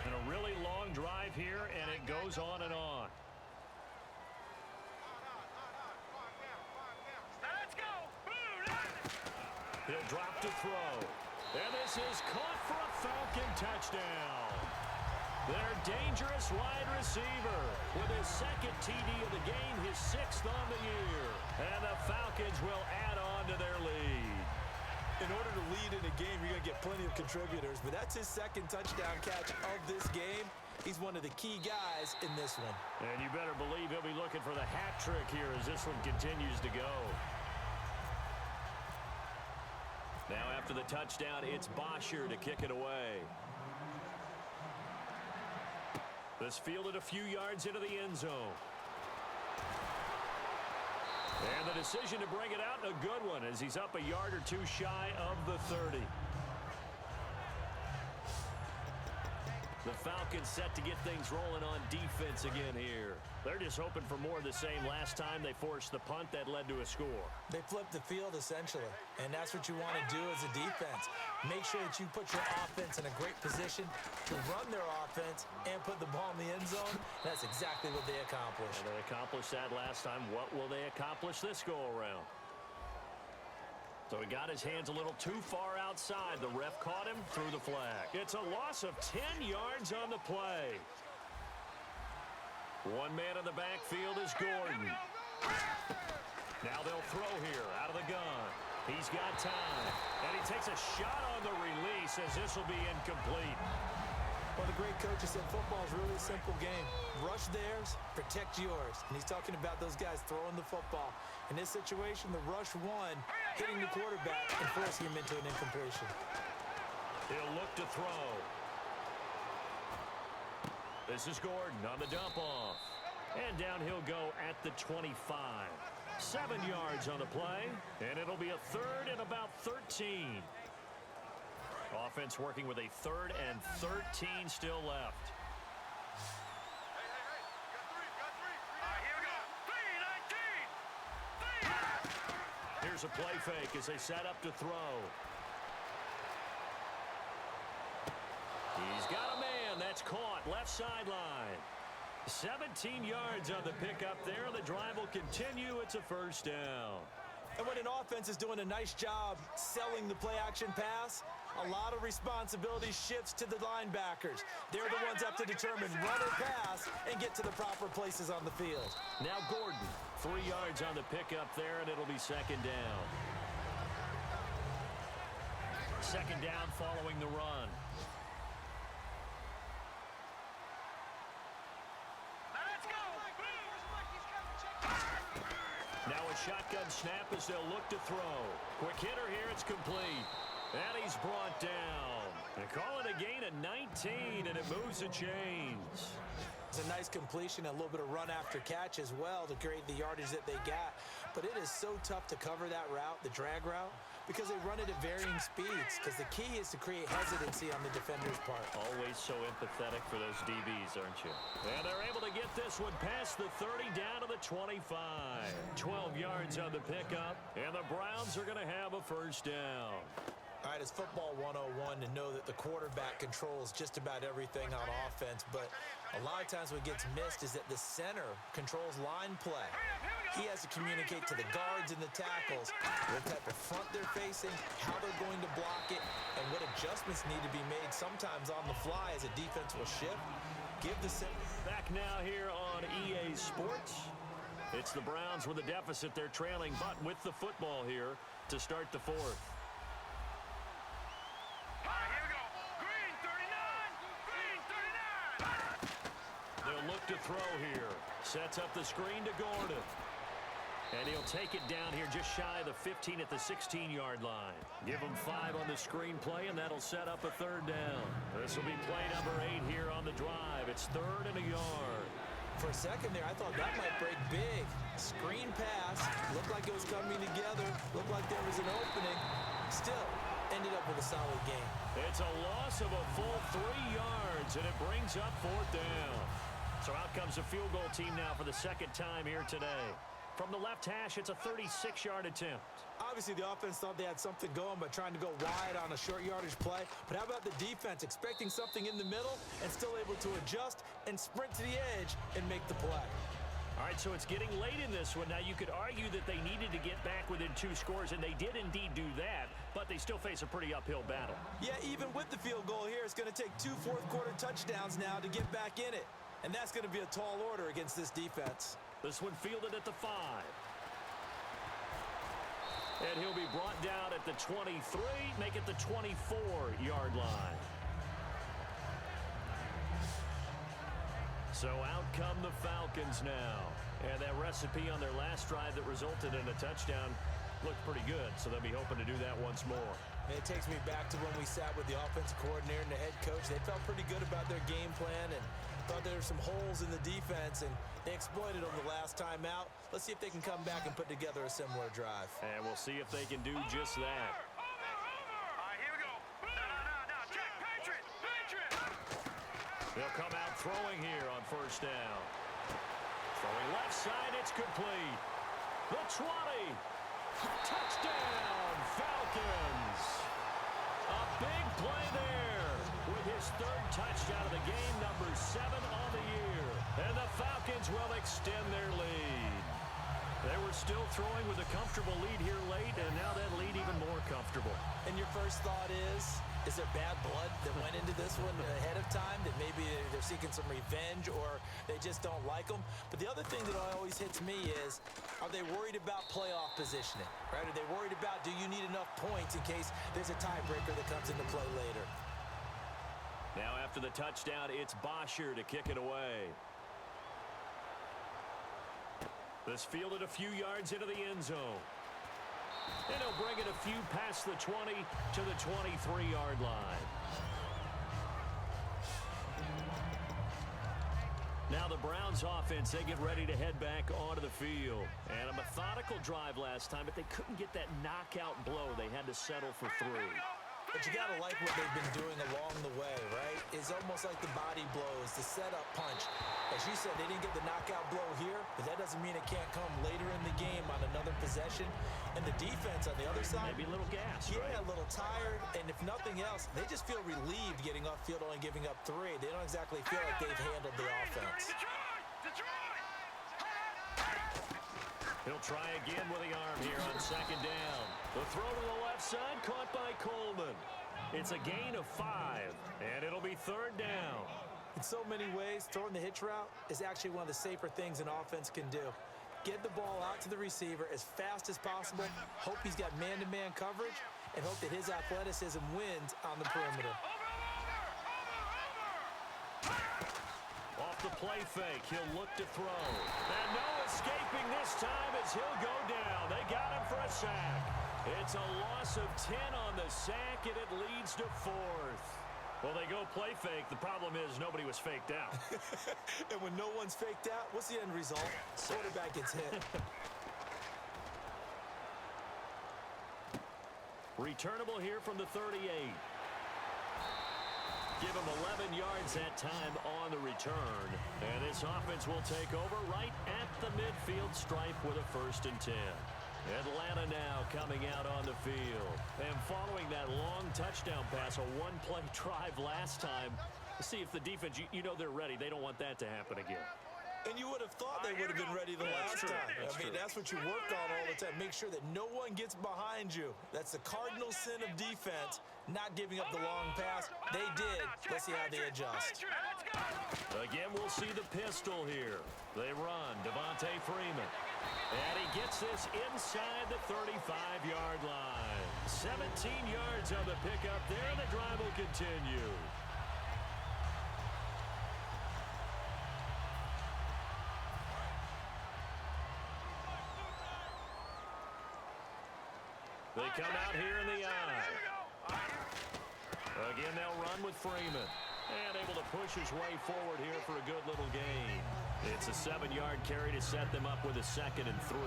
And a really long drive here, and it goes on and on. Let's go. He'll drop to throw. And this is caught for a Falcon touchdown. Their dangerous wide receiver with his 2nd TD of the game, his 6th on the year. And the Falcons will add on to their lead. In order to lead in a game, you're going to get plenty of contributors, but that's his 2nd touchdown catch of this game. He's one of the key guys in this one. And you better believe he'll be looking for the hat trick here as this one continues to go. Now after the touchdown, it's Bosher to kick it away. This fielded a few yards into the end zone. And the decision to bring it out, a good one, as he's up a yard or 2 shy of the 30. The Falcons set to get things rolling on defense again here. They're just hoping for more of the same. Last time they forced the punt that led to a score. They flipped the field, essentially, and that's what you want to do as a defense. Make sure that you put your offense in a great position to run their offense and put the ball in the end zone. That's exactly what they accomplished. And they accomplished that last time. What will they accomplish this go-around? So he got his hands a little too far outside. The ref caught him, threw the flag. It's a loss of 10 yards on the play. One man in the backfield is Gordon. Now they'll throw here out of the gun. He's got time. And he takes a shot on the release as this will be incomplete. Well, the great coach has said football is really a simple game. Rush theirs, protect yours. And he's talking about those guys throwing the football. In this situation, the rush one, hitting the quarterback and forcing him into an incompletion. He'll look to throw. This is Gordon on the dump off. And down he'll go at the 25. 7 yards on the play, and it'll be a third and about 13. Offense working with a 3rd and 13 still left. Here's a play fake as they set up to throw. He's got a man. That's caught. Left sideline. 17 yards on the pickup there. The drive will continue. It's a first down. And when an offense is doing a nice job selling the play-action pass, a lot of responsibility shifts to the linebackers. They're the ones up to determine run or pass and get to the proper places on the field. Now Gordon, 3 yards on the pickup there, and it'll be second down. Second down following the run. Now a shotgun snap as they'll look to throw. Quick hitter here, it's complete. And he's brought down. They call it a gain of 19, and it moves the chains. It's a nice completion, a little bit of run after catch as well to create the yardage that they got. But it is so tough to cover that route, the drag route, because they run it at varying speeds. Because the key is to create hesitancy on the defender's part. Always so empathetic for those DBs, aren't you? And they're able to get this one past the 30 down to the 25. 12 yards on the pickup, and the Browns are going to have a first down. All right, it's football 101 to know that the quarterback controls just about everything on offense, but a lot of times what gets missed is that the center controls line play. He has to communicate to the guards and the tackles what type of front they're facing, how they're going to block it, and what adjustments need to be made sometimes on the fly as a defense will shift. Give the center. Back now here on EA Sports. It's the Browns with a deficit. They're trailing, but with the football here to start the fourth. They'll look to throw here. Sets up the screen to Gordon. And he'll take it down here just shy of the 15 at the 16-yard line. Give him 5 on the screenplay, and that'll set up a third down. This will be play number 8 here on the drive. It's 3rd and a yard. For a second there, I thought that might break big. Screen pass. Looked like it was coming together. Looked like there was an opening. Still, ended up with a solid game. It's a loss of a full 3 yards, and it brings up 4th down. So out comes the field goal team now for the second time here today. From the left hash, it's a 36-yard attempt. Obviously, the offense thought they had something going by trying to go wide on a short yardage play. But how about the defense expecting something in the middle and still able to adjust and sprint to the edge and make the play? All right, so it's getting late in this one. Now, you could argue that they needed to get back within 2 scores, and they did indeed do that, but they still face a pretty uphill battle. Yeah, even with the field goal here, it's going to take 2 fourth-quarter touchdowns now to get back in it. And that's going to be a tall order against this defense. This one fielded at the 5. And he'll be brought down at the 23, make it the 24-yard line. So out come the Falcons now. And that recipe on their last drive that resulted in a touchdown looked pretty good, so they'll be hoping to do that once more. And it takes me back to when we sat with the offensive coordinator and the head coach. They felt pretty good about their game plan and thought there were some holes in the defense, and they exploited them the last time out. Let's see if they can come back and put together a similar drive. And we'll see if they can do just that. They'll come out throwing here on first down. Throwing left side, it's complete. The 20. Touchdown, Falcons. A big play there with his 3rd touchdown of the game, number 7 on the year. And the Falcons will extend their lead. They were still throwing with a comfortable lead here late, and now that lead even more comfortable. And your first thought is there bad blood that went into this one ahead of time, that maybe they're seeking some revenge or they just don't like them? But the other thing that always hits me is, are they worried about playoff positioning, right? Are they worried about, do you need enough points in case there's a tiebreaker that comes into play later? Now after the touchdown, it's Bosher to kick it away. This fielded a few yards into the end zone. And he'll bring it a few past the 20 to the 23-yard line. Now the Browns offense, they get ready to head back onto the field. And a methodical drive last time, but they couldn't get that knockout blow. They had to settle for 3. But you got to like what they've been doing along the way, right? It's almost like the body blows, the setup punch. As you said, they didn't get the knockout blow here, but that doesn't mean it can't come later in the game on another possession. And the defense on the other side, maybe a little gas, yeah, right? A little tired. And if nothing else, they just feel relieved getting off field, only giving up 3. They don't exactly feel like they've handled the offense. He'll try again with the arm here on second down. The throw to the left side, caught by Coleman. It's a gain of 5, and it'll be 3rd down. In so many ways, throwing the hitch route is actually one of the safer things an offense can do. Get the ball out to the receiver as fast as possible, hope he's got man-to-man coverage, and hope that his athleticism wins on the perimeter. Off the play fake, he'll look to throw. And no escaping this time as he'll go down. They got him for a sack. It's a loss of 10 on the sack, and it leads to 4th. Well, they go play fake. The problem is nobody was faked out. And when no one's faked out, what's the end result? Quarterback gets hit. Returnable here from the 38. Give him 11 yards that time on the return. And this offense will take over right at the midfield stripe with a 1st and 10. Atlanta now coming out on the field. And following that long touchdown pass, a one-play drive last time, see if the defense, you know they're ready. They don't want that to happen again. And you would have thought they would have been ready the last time. That's what you work on all the time. Make sure that no one gets behind you. That's the cardinal sin of defense, not giving up the long pass. They did. Let's see how they adjust. Again, we'll see the pistol here. They run. Devontae Freeman. And he gets this inside the 35-yard line. 17 yards on the pickup there, and the drive will continue. They come out here in the eye. Again, they'll run with Freeman. And able to push his way forward here for a good little gain. It's a 7-yard carry to set them up with a 2nd and 3.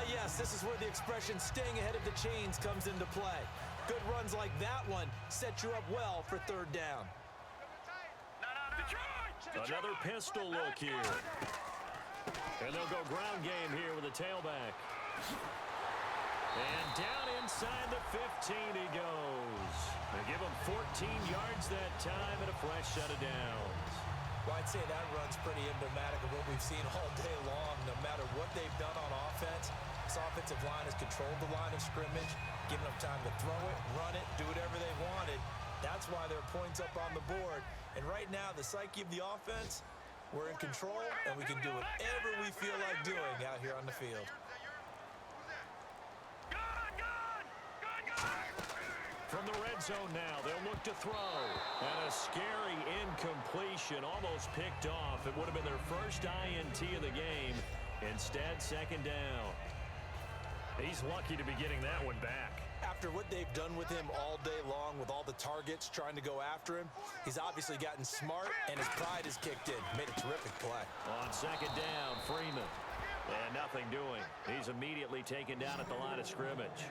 Yes, this is where the expression staying ahead of the chains comes into play. Good runs like that one set you up well for 3rd down. Another pistol look here. And they'll go ground game here with a tailback. And down inside the 15 he goes. They give him 14 yards that time and a fresh set of downs. Well, I'd say that run's pretty emblematic of what we've seen all day long. No matter what they've done on offense, this offensive line has controlled the line of scrimmage, given them time to throw it, run it, do whatever they wanted. That's why there are points up on the board. And right now, the psyche of the offense, we're in control, and we can do whatever we feel like doing out here on the field. From the red zone now, they'll look to throw. And a scary incompletion, almost picked off. It would have been their first INT of the game. Instead, 2nd down. He's lucky to be getting that one back. After what they've done with him all day long, with all the targets trying to go after him, he's obviously gotten smart, and his pride has kicked in. Made a terrific play. On 2nd down, Freeman. And nothing doing. He's immediately taken down at the line of scrimmage.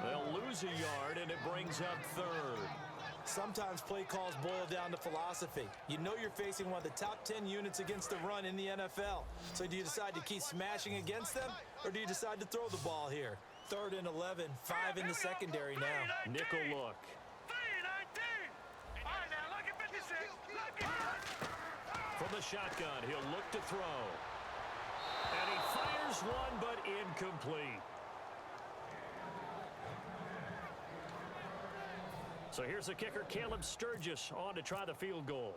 They'll lose a yard, and it brings up 3rd. Sometimes play calls boil down to philosophy. You know you're facing one of the top 10 units against the run in the NFL. So do you decide to keep smashing against them, or do you decide to throw the ball here? 3rd and 11, 5 in the secondary now. Nickel look. From the shotgun, he'll look to throw. And he fires fires one, but incomplete. So here's the kicker, Caleb Sturgis, on to try the field goal.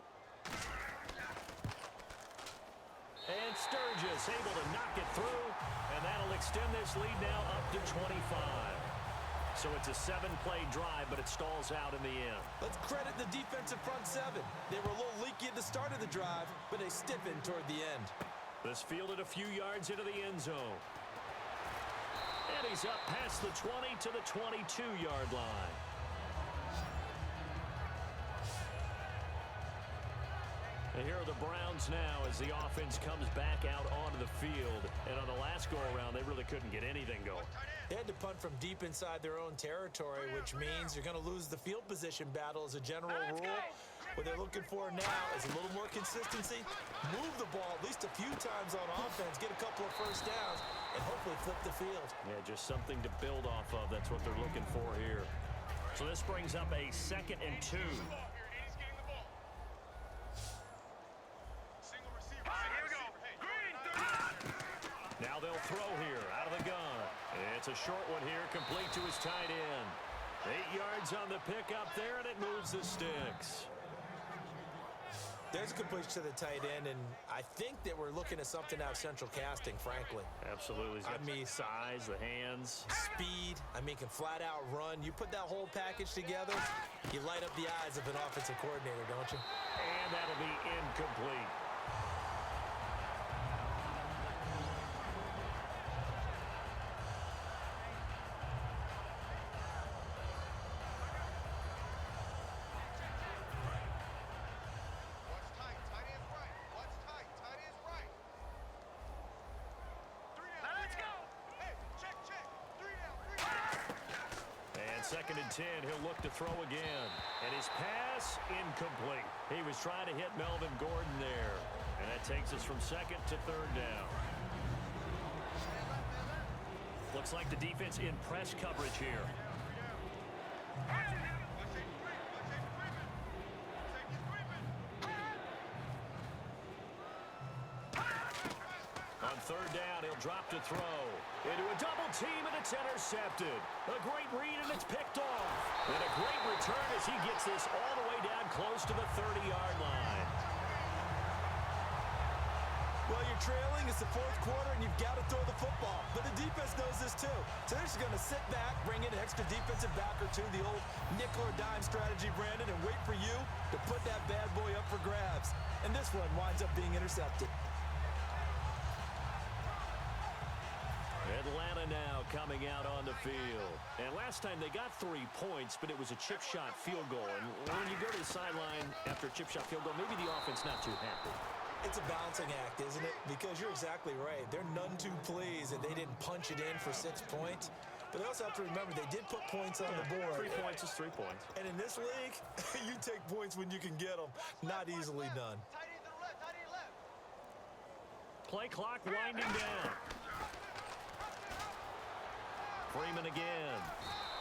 And Sturgis able to knock it through, and that'll extend this lead now up to 25. So it's a 7-play drive, but it stalls out in the end. Let's credit the defensive front seven. They were a little leaky at the start of the drive, but they stiffened toward the end. This fielded a few yards into the end zone. And he's up past the 20 to the 22-yard line. And here are the Browns now as the offense comes back out onto the field. And on the last go-around, they really couldn't get anything going. They had to punt from deep inside their own territory, which means you're going to lose the field position battle as a general rule. What they're looking for now is a little more consistency, move the ball at least a few times on offense, get a couple of first downs, and hopefully flip the field. Yeah, just something to build off of. That's what they're looking for here. So this brings up a 2nd and 2. Now they'll throw here out of the gun. It's a short one here, complete to his tight end. 8 yards on the pickup there, and it moves the sticks. There's a completion to the tight end, and I think that we're looking at something out of central casting, frankly. Absolutely. He's got the size, the hands. Speed. I mean, can flat out run. You put that whole package together, you light up the eyes of an offensive coordinator, don't you? And that'll be incomplete. Second and 10, he'll look to throw again. And his pass, incomplete. He was trying to hit Melvin Gordon there. And that takes us from 2nd to 3rd down. Looks like the defense in press coverage here. On 3rd down, he'll drop to throw. Into a double team, and it's intercepted. A great read, and it's picked off. And a great return as he gets this all the way down close to the 30-yard line. Well, you're trailing. It's the 4th quarter, and you've got to throw the football. But the defense knows this, too. So they're just going to sit back, bring in an extra defensive back or two, the old nickel or dime strategy, Brandon, and wait for you to put that bad boy up for grabs. And this one winds up being intercepted. Atlanta now coming out on the field. And last time they got 3 points, but it was a chip shot field goal. And when you go to the sideline after a chip shot field goal, maybe the offense not too happy. It's a balancing act, isn't it? Because you're exactly right. They're none too pleased that they didn't punch it in for 6 points. But they also have to remember they did put points on the board. 3 points is 3 points. And in this league, you take points when you can get them. Not easily done. Play clock winding down. Freeman again.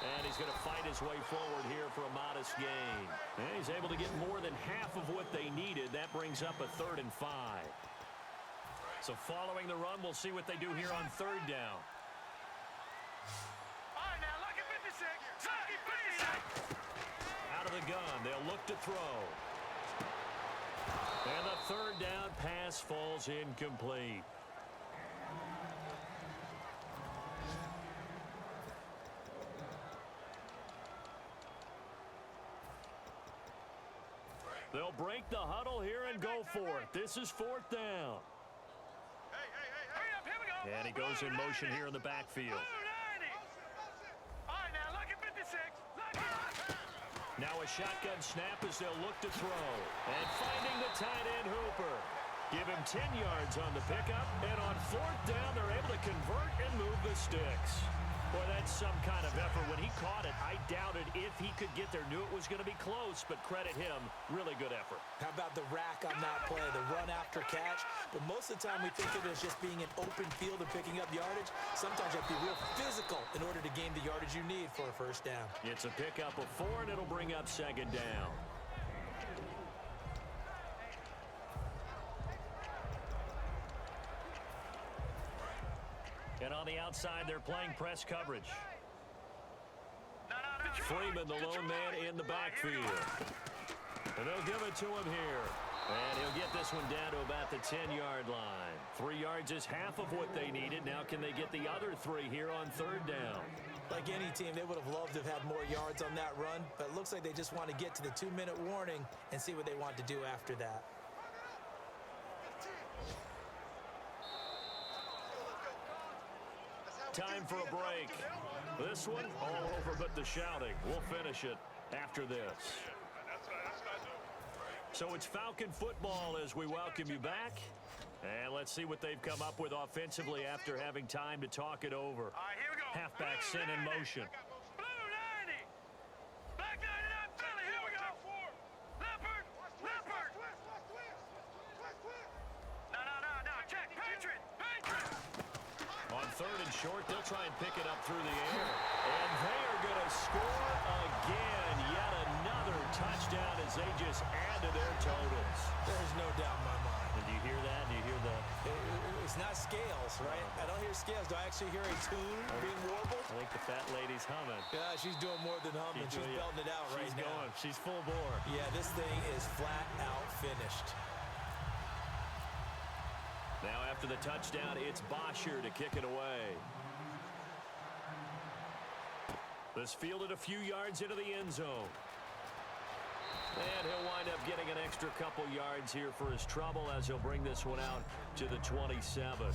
And he's going to fight his way forward here for a modest gain. And he's able to get more than half of what they needed. That brings up a 3rd and 5. So following the run, we'll see what they do here on 3rd down. All right, now look at 56. Out of the gun, they'll look to throw. And the 3rd down pass falls incomplete. They'll break the huddle here and go for it. This is 4th down. Hurry up, here we go. And he goes in motion here in the backfield. All right, now look at 56. Now a shotgun snap as they'll look to throw. And finding the tight end Hooper. Give him 10 yards on the pickup. And on 4th down, they're able to convert and move the sticks. Boy, that's some kind of effort. When he caught it, I doubted if he could get there. Knew it was going to be close, but credit him. Really good effort. How about the rack on that play, the run after catch? But most of the time we think of it as just being an open field and picking up yardage. Sometimes you have to be real physical in order to gain the yardage you need for a first down. It's a pickup of 4, and it'll bring up 2nd down. And on the outside, they're playing press coverage. Freeman, the lone man in the backfield. And they'll give it to him here. And he'll get this one down to about the 10-yard line. 3 yards is half of what they needed. Now can they get the other 3 here on third down? Like any team, they would have loved to have had more yards on that run, but it looks like they just want to get to the 2-minute warning and see what they want to do after that. Time for a break. This one all over but the shouting. We'll finish it after this. So it's Falcon football as we welcome you back. And let's see what they've come up with offensively after having time to talk it over. Here we go. Halfback sent in motion. Blue 90. Black 99 Philly. Here we go. Leopard. Leopard. No. Check. Patriot. On third and short, they'll try and pick it up through the air. And they are going to score again. Yet another touchdown as they just add to their totals. There's no doubt in my mind. And do you hear that? Do you hear the... It's not scales, right? I don't hear scales. Do I actually hear a tune being warbled? I think the fat lady's humming. Yeah, she's doing more than humming. She's belting it out right now. She's going. She's full bore. Yeah, this thing is flat out finished. Now after the touchdown, it's Bosher to kick it away. This fielded a few yards into the end zone. And he'll wind up getting an extra couple yards here for his trouble as he'll bring this one out to the 27.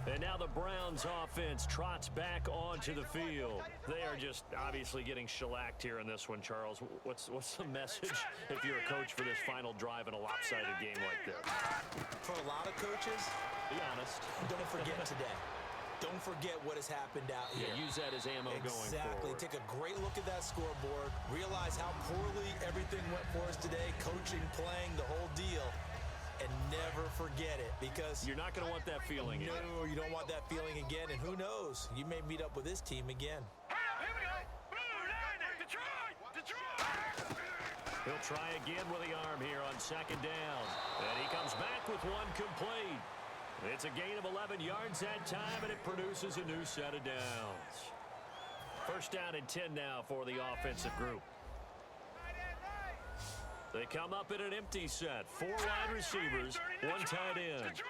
And now the Browns offense trots back onto the field. They are just obviously getting shellacked here in this one, Charles. What's the message if you're a coach for this final drive in a lopsided game like this? For a lot of coaches, be honest. Don't forget today. Don't forget what has happened out here. Yeah, use that as ammo going forward. Exactly. Take a great look at that scoreboard. Realize how poorly everything went for us today. Coaching, playing, the whole deal. And never forget it, because you're not going to want that feeling again. No, you don't want that feeling again. And who knows? You may meet up with this team again. Here we go. Blue 90. Detroit. He'll try again with the arm here on second down. And he comes back with one complete. It's a gain of 11 yards that time, and it produces a new set of downs. First down and 10 now for the offensive group. They come up in an empty set. 4 wide receivers, 1 tight end.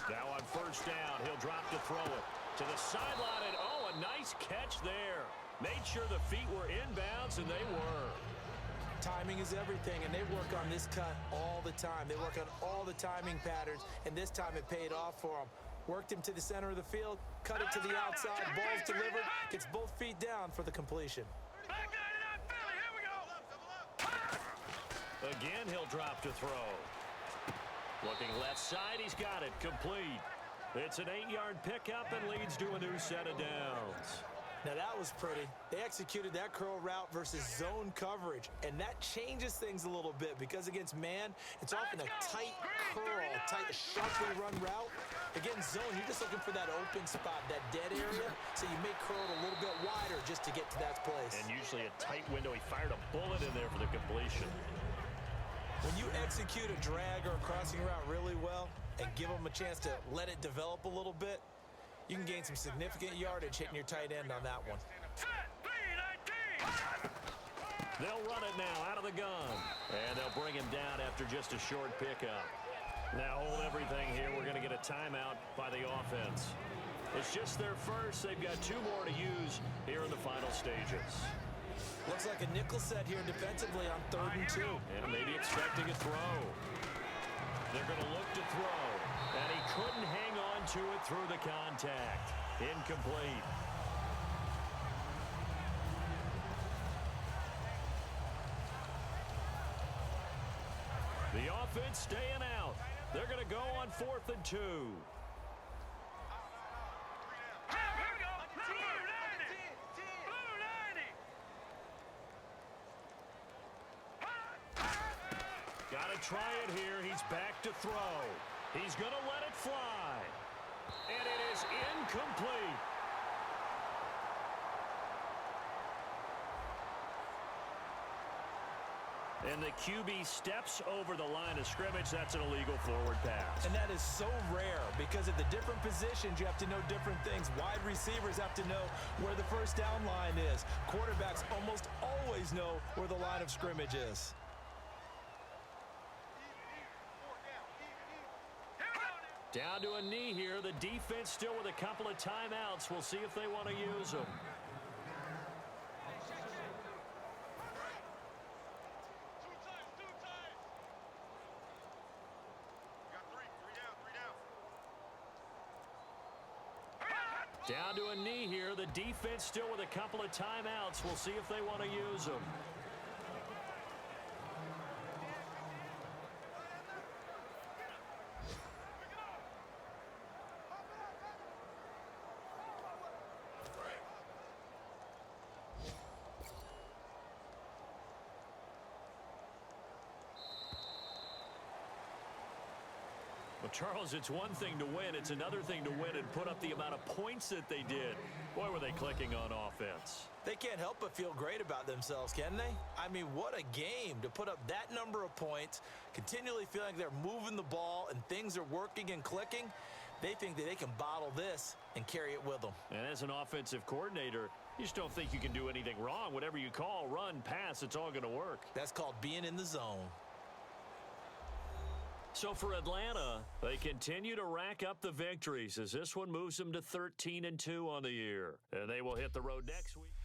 Now on first down, he'll drop to throw it. To the sideline, and a nice catch there. Made sure the feet were inbounds, and they were. Timing is everything, and they work on this cut all the time. They work on all the timing patterns, and this time it paid off for them. Worked him to the center of the field, cut it to the outside, ball's delivered, gets both feet down for the completion. Again, he'll drop to throw. Looking left side, he's got it, complete. It's an 8-yard pickup and leads to a new set of downs. Now that was pretty. They executed that curl route versus zone coverage, and that changes things a little bit because against man, it's often a tight curl, sharply run route. Against zone, you're just looking for that open spot, that dead area, so you may curl it a little bit wider just to get to that place. And usually a tight window. He fired a bullet in there for the completion. When you execute a drag or a crossing route really well and give them a chance to let it develop a little bit, you can gain some significant yardage hitting your tight end on that one. They'll run it now out of the gun. And they'll bring him down after just a short pickup. Now hold everything here. We're going to get a timeout by the offense. It's just their first. They've got 2 more to use here in the final stages. Looks like a nickel set here defensively on 3rd and 2. And maybe expecting a throw. They're going to look to throw. And he couldn't hang on to it through the contact. Incomplete. The offense staying out. They're going to go on 4th and 2. Got to try it here. He's back to throw. He's going to let it fly. And it is incomplete. and the QB steps over the line of scrimmage. That's an illegal forward pass. And that is so rare because at the different positions, you have to know different things. Wide receivers have to know where the first down line is. Quarterbacks almost always know where the line of scrimmage is. Down to a knee here. The defense still with a couple of timeouts. We'll see if they want to use them. Down to a knee here. The defense still with a couple of timeouts. We'll see if they want to use them. Well, Charles, it's one thing to win. It's another thing to win and put up the amount of points that they did. Boy, were they clicking on offense. They can't help but feel great about themselves, can they? I mean, what a game to put up that number of points, continually feeling like they're moving the ball and things are working and clicking. They think that they can bottle this and carry it with them. And as an offensive coordinator, you just don't think you can do anything wrong. Whatever you call, run, pass, it's all going to work. That's called being in the zone. So for Atlanta, they continue to rack up the victories as this one moves them to 13-2 on the year. And they will hit the road next week.